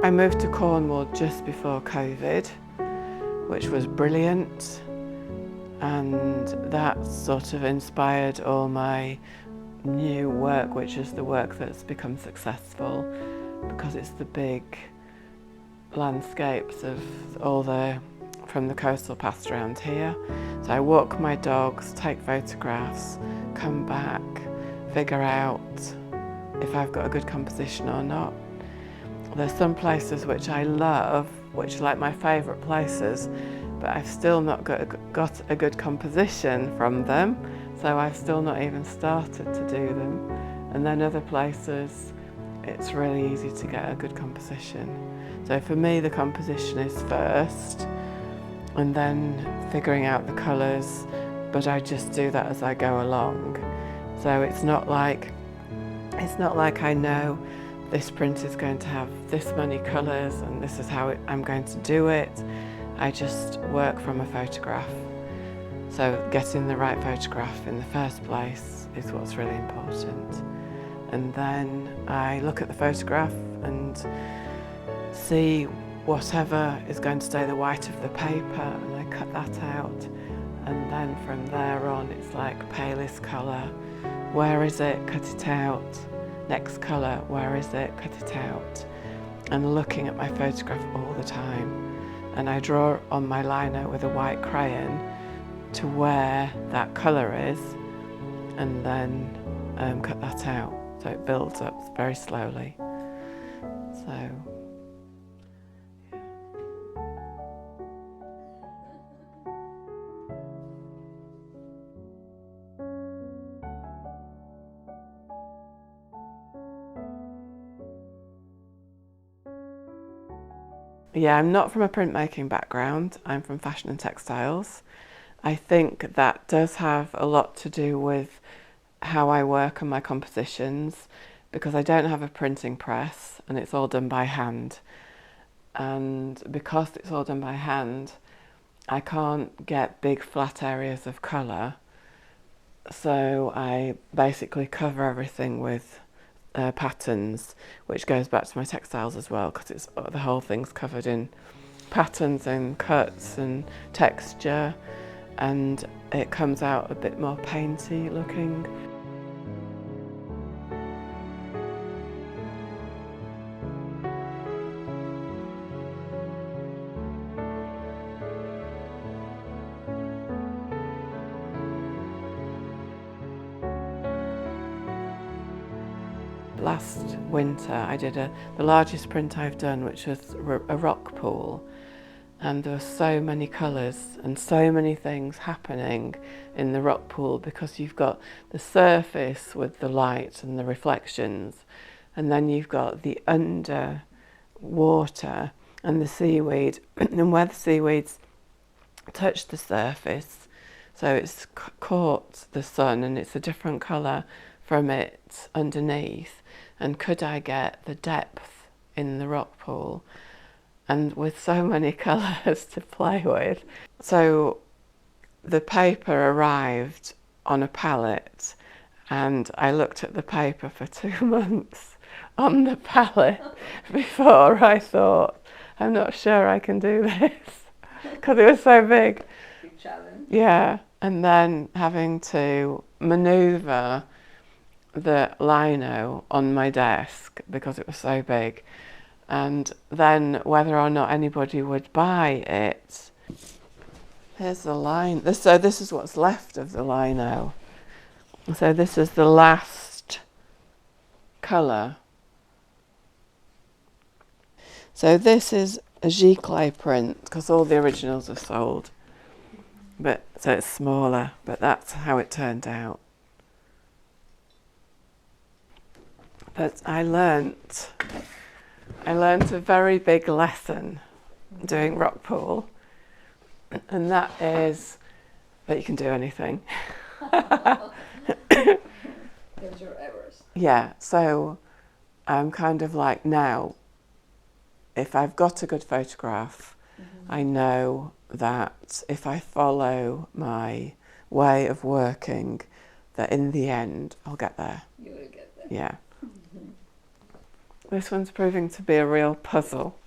I moved to Cornwall just before COVID, which was brilliant, and that sort of inspired all my new work, which is the work that's become successful, because it's the big landscapes of from the coastal paths around here. So I walk my dogs, take photographs, come back, figure out if I've got a good composition or not. There's some places which I love, which are like my favourite places, but I've still not got a good composition from them, so I've still not even started to do them. And then other places, it's really easy to get a good composition. So for me, the composition is first, and then figuring out the colours, but I just do that as I go along. So it's not like I know this print is going to have this many colours and this is how I'm going to do it. I just work from a photograph. So getting the right photograph in the first place is what's really important. And then I look at the photograph and see whatever is going to stay the white of the paper, and I cut that out. And then from there on, it's like palest colour. Where is it? Cut it out. Next colour, where is it? Cut it out. And looking at my photograph all the time. And I draw on my lino with a white crayon to where that colour is, and then cut that out. So it builds up very slowly. So. Yeah, I'm not from a printmaking background, I'm from fashion and textiles. I think that does have a lot to do with how I work on my compositions, because I don't have a printing press and it's all done by hand. And because it's all done by hand, I can't get big flat areas of colour. So I basically cover everything with patterns, which goes back to my textiles as well, because the whole thing's covered in patterns and cuts and texture, and it comes out a bit more painty looking. Last winter I did the largest print I've done, which was a rock pool, and there were so many colours and so many things happening in the rock pool, because you've got the surface with the light and the reflections, and then you've got the under water and the seaweed, and where the seaweeds touch the surface, so it's caught the sun and it's a different colour from it underneath. And could I get the depth in the rock pool, and with so many colours to play with. So the paper arrived on a pallet, and I looked at the paper for 2 months on the pallet before I thought, I'm not sure I can do this, because it was so big. Big challenge. Yeah, and then having to manoeuvre the lino on my desk because it was so big, and then whether or not anybody would buy it. Here's the line. So this is what's left of the lino. So this is the last colour. So this is a giclée print, because all the originals are sold, but so it's smaller, but that's how it turned out. But I learnt a very big lesson doing rock pool, and that is that you can do anything. There's your Everest. Yeah, so I'm kind of like, now, if I've got a good photograph, I know that if I follow my way of working, that in the end I'll get there. You will get there. Yeah. This one's proving to be a real puzzle.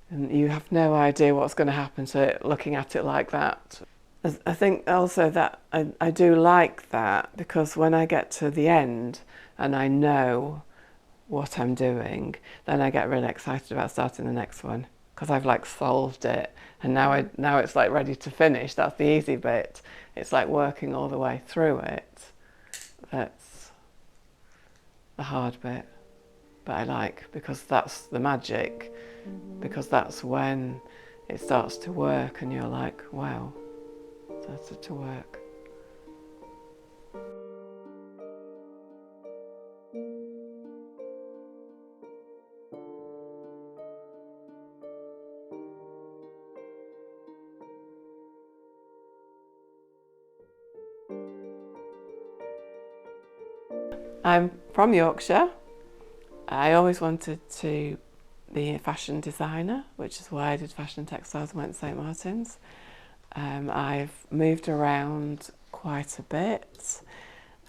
And you have no idea what's going to happen to it looking at it like that. I think also that I do like that, because when I get to the end and I know what I'm doing, then I get really excited about starting the next one, because I've like solved it, and now it's like ready to finish. That's the easy bit. It's like working all the way through it. That's the hard bit, but I like, because that's the magic, because that's when it starts to work and you're like, wow, it started to work. I'm from Yorkshire. I always wanted to be a fashion designer, which is why I did fashion and textiles and went to St. Martin's. I've moved around quite a bit.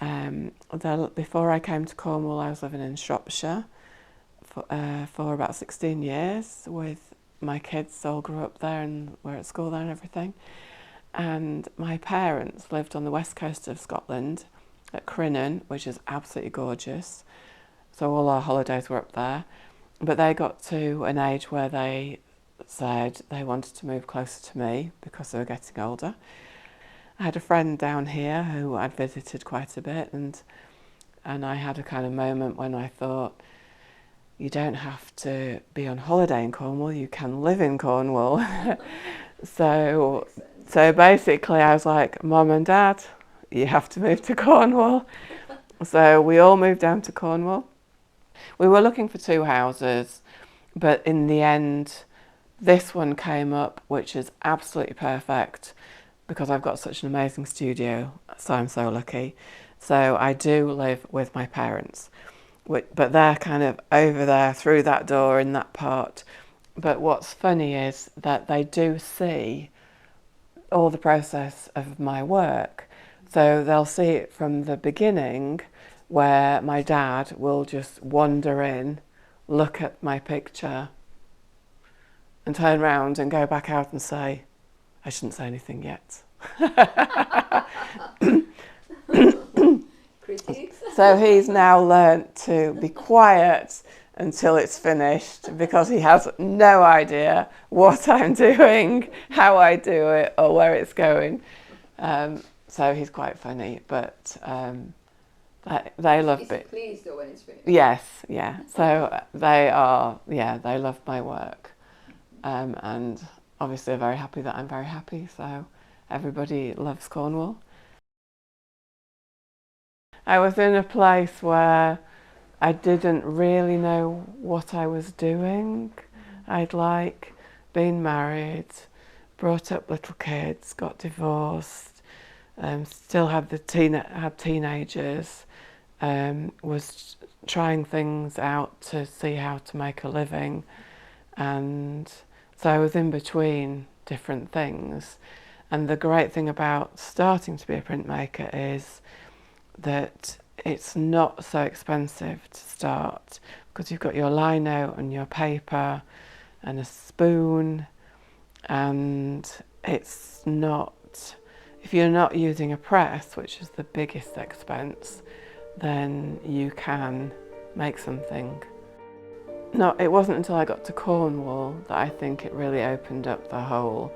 Before I came to Cornwall, I was living in Shropshire for about 16 years with my kids. All grew up there and were at school there and everything. And my parents lived on the west coast of Scotland at Crinan, which is absolutely gorgeous. So all our holidays were up there. But they got to an age where they said they wanted to move closer to me because they were getting older. I had a friend down here who I'd visited quite a bit, and I had a kind of moment when I thought, you don't have to be on holiday in Cornwall, you can live in Cornwall. So basically I was like, Mum and Dad, you have to move to Cornwall. So we all moved down to Cornwall. We were looking for 2 houses, but in the end, this one came up, which is absolutely perfect because I've got such an amazing studio, so I'm so lucky. So I do live with my parents, but they're kind of over there through that door in that part. But what's funny is that they do see all the process of my work. So they'll see it from the beginning, where my dad will just wander in, look at my picture, and turn around and go back out and say, I shouldn't say anything yet. Critiques. So he's now learnt to be quiet until it's finished, because he has no idea what I'm doing, how I do it, or where it's going. So he's quite funny, but they love it. He's pleased though when it's finished. Yes, yeah. So they love my work. And obviously they're very happy that I'm very happy, so everybody loves Cornwall. I was in a place where I didn't really know what I was doing. I'd been married, brought up little kids, got divorced, still had teenagers, was trying things out to see how to make a living, and so I was in between different things. And the great thing about starting to be a printmaker is that it's not so expensive to start, because you've got your lino and your paper and a spoon, and it's not, if you're not using a press, which is the biggest expense, then you can make something. No, it wasn't until I got to Cornwall that I think it really opened up the whole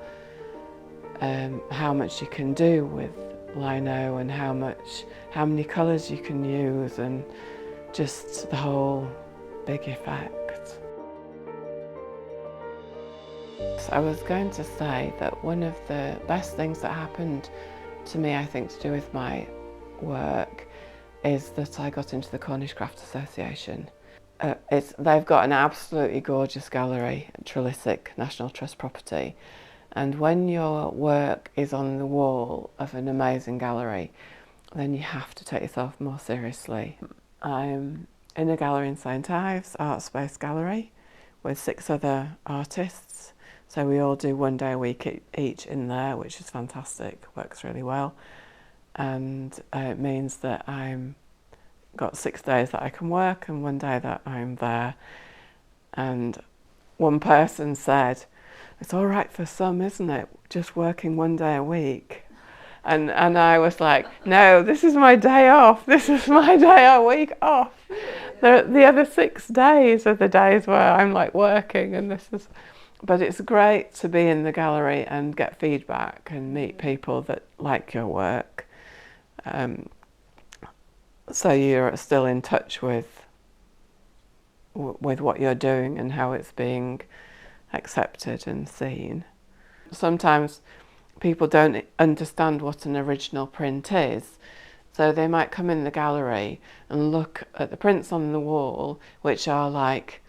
how much you can do with lino, and how many colours you can use, and just the whole big effect. So I was going to say that one of the best things that happened to me, I think, to do with my work, is that I got into the Cornish Craft Association. They've got an absolutely gorgeous gallery at Trelissick National Trust property, and when your work is on the wall of an amazing gallery, then you have to take yourself more seriously. I'm in a gallery in St.Ives, Art Space Gallery, with 6 other artists. So we all do 1 day a week each in there, which is fantastic, works really well. And it means that I'm got 6 days that I can work and 1 day that I'm there. And one person said, it's all right for some, isn't it, just working 1 day a week? And I was like, no, this is my day off. This is my day a week off. The other 6 days are the days where I'm like working, and but it's great to be in the gallery and get feedback and meet people that like your work. So you're still in touch with what you're doing and how it's being accepted and seen. Sometimes people don't understand what an original print is, so they might come in the gallery and look at the prints on the wall, which are like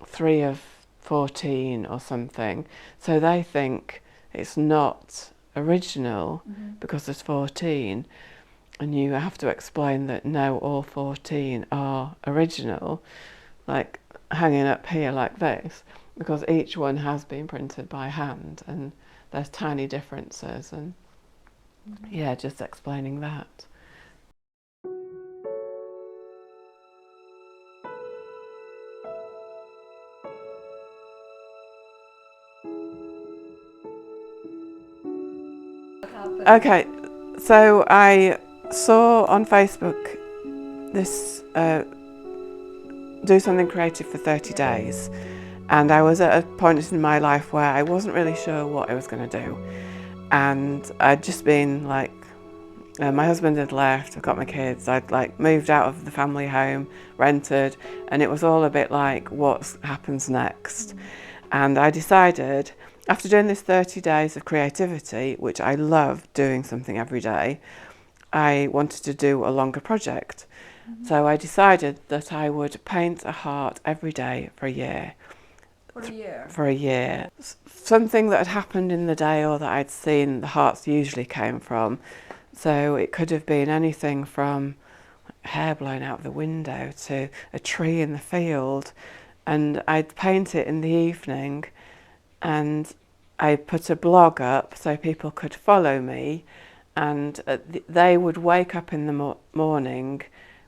3 of 14 or something, so they think it's not original because there's 14, and you have to explain that no, all 14 are original, like hanging up here like this, because each one has been printed by hand and there's tiny differences, and yeah, just explaining that. What happened? Okay, so I saw on Facebook this do something creative for 30 days, and I was at a point in my life where I wasn't really sure what I was going to do, and I'd just been like, my husband had left, I'd got my kids, I'd like moved out of the family home, rented, and it was all a bit like, what happens next? And I decided, after doing this 30 days of creativity, which I love doing something every day, I wanted to do a longer project. So I decided that I would paint a heart every day for a year. For a year? For a year. Something that had happened in the day or that I'd seen the hearts usually came from. So it could have been anything from hair blown out the window to a tree in the field. And I'd paint it in the evening, and I put a blog up so people could follow me, and they would wake up in the morning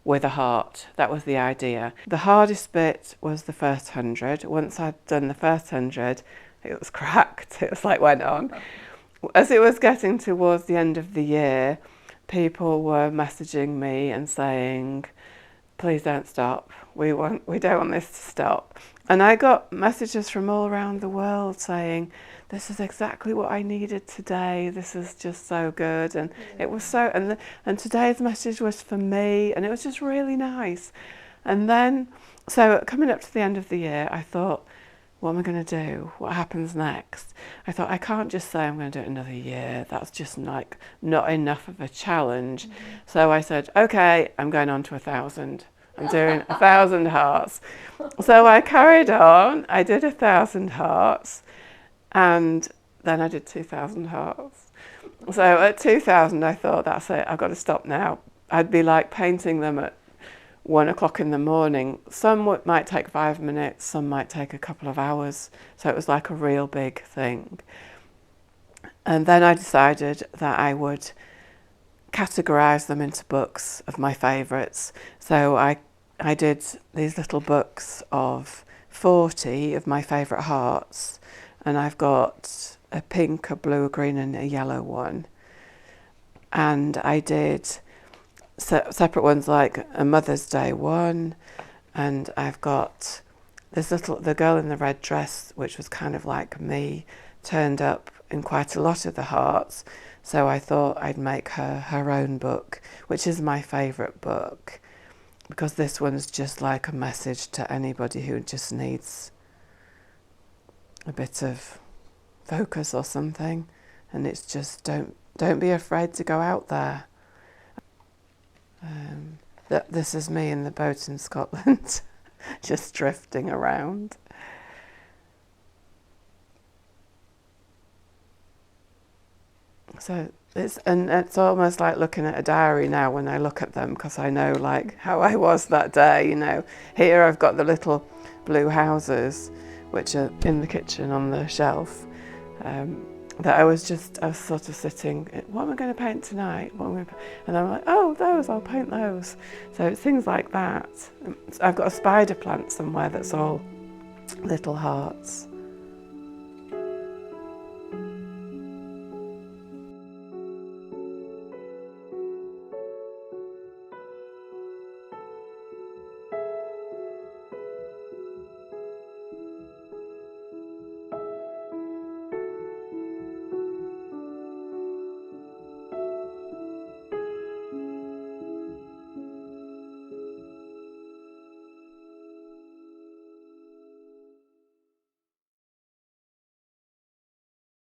with a heart. That was the idea. The hardest bit was the first 100. Once I'd done the first 100, it was cracked. It was like went on. As it was getting towards the end of the year, people were messaging me and saying, please don't stop. We don't want this to stop. And I got messages from all around the world saying, this is exactly what I needed today. This is just so good. And it was so, and today's message was for me, and it was just really nice. And then, so coming up to the end of the year, I thought, what am I going to do? What happens next? I thought, I can't just say I'm going to do it another year. That's just like not enough of a challenge. So I said, okay, I'm going on to 1,000. I'm doing 1,000 hearts. So I carried on. I did 1,000 hearts, and then I did 2,000 hearts. So at 2,000, I thought, that's it. I've got to stop now. I'd be like painting them at 1 o'clock in the morning. Some might take 5 minutes, some might take a couple of hours. So it was like a real big thing. And then I decided that I would categorize them into books of my favorites. So I did these little books of 40 of my favorite hearts, and I've got a pink, a blue, a green, and a yellow one. And I did separate ones like a Mother's Day one, and I've got this the girl in the red dress, which was kind of like me, turned up in quite a lot of the hearts. So I thought I'd make her own book, which is my favourite book, because this one's just like a message to anybody who just needs a bit of focus or something. And it's just, don't be afraid to go out there. This is me in the boat in Scotland, just drifting around. So it's almost like looking at a diary now when I look at them, because I know like how I was that day, you know. Here I've got the little blue houses, which are in the kitchen on the shelf. that I was sort of sitting, what am I going to paint tonight? And I'm like, oh, those, I'll paint those. So it's things like that. I've got a spider plant somewhere that's all little hearts.